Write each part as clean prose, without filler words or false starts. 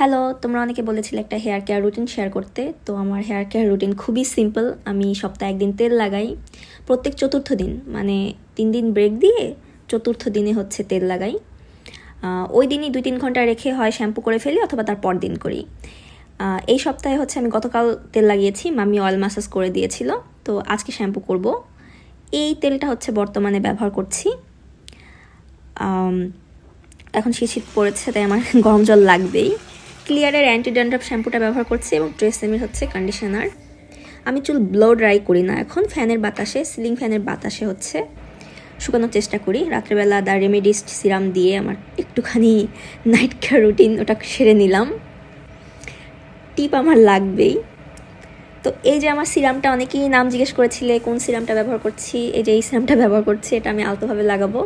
Hello, তোমরা অনেকে বলেছিলে একটা হেয়ার কেয়ার রুটিন শেয়ার করতে। তো আমার হেয়ার কেয়ার রুটিন খুবই সিম্পল। আমি সপ্তাহে একদিন তেল লাগাই, প্রত্যেক চতুর্থ দিন, মানে 3 দিন ব্রেক দিয়ে চতুর্থ দিনে হচ্ছে তেল লাগাই। ওই দিনই 2-3 ঘন্টা রেখে হয় শ্যাম্পু করে ফেলি অথবা তার পর দিন করি। এই সপ্তাহে হচ্ছে আমি গতকাল তেল লাগিয়েছি, মামি অয়েল ম্যাসাজ করে দিয়েছিল, তো আজকে শ্যাম্পু করব। এই তেলটা হচ্ছে বর্তমানে ব্যবহার করছি। এখন শীত পড়েছে, তাই আমার গরম জল লাগবেই। ক্লিয়ারের অ্যান্টি ড্যান্ড্রাফ শ্যাম্পুটা ব্যবহার করছি এবং ট্রেসেমির হচ্ছে কন্ডিশনার। আমি চুল ব্লো ড্রাই করি না, এখন ফ্যানের বাতাসে, সিলিং ফ্যানের বাতাসে হচ্ছে শুকানোর চেষ্টা করি। রাত্রেবেলা দ্য রেমেডিস্ট সিরাম দিয়ে আমার একটুখানি নাইট কেয়ার রুটিন ওটা সেরে নিলাম। টিপ আমার লাগবেই। তো এই যে আমার সিরামটা, অনেকেই নাম জিজ্ঞেস করেছিলে কোন সিরামটা ব্যবহার করছি। এই যে এই সিরামটা ব্যবহার করছি, এটা আমি আলতোভাবে লাগাবো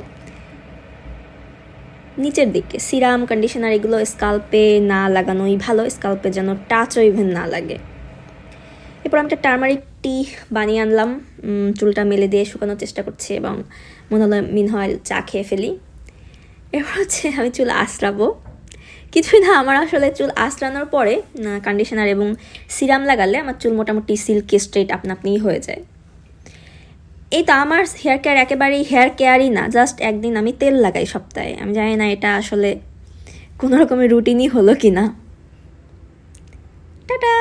নিচের দিকে। সিরাম কন্ডিশনার এগুলো স্কাল্পে না লাগানোই ভালো, স্কাল্পে যেন টাচও ইভেন না লাগে। এরপর আমি একটা টার্মারিক টি বানিয়ে আনলাম, চুলটা মেলে দিয়ে শুকানোর চেষ্টা করছি এবং মনে হলো মিনহয়েল চা খেয়ে ফেলি। এরপর হচ্ছে আমি চুল আঁচড়াবো। কিছুই না, আমার আসলে চুল আঁচড়ানোর পরে কন্ডিশনার এবং সিরাম লাগালে আমার চুল মোটামুটি সিল্কি স্ট্রেট আপনিই হয়ে যায়। এই তো আমার হেয়ার কেয়ার একেবারেই হেয়ার কেয়ারই না, জাস্ট একদিন আমি তেল লাগাই সপ্তাহে। আমি জানি না এটা আসলে কোনো রকমের রুটিনই হলো কি না। টাটা।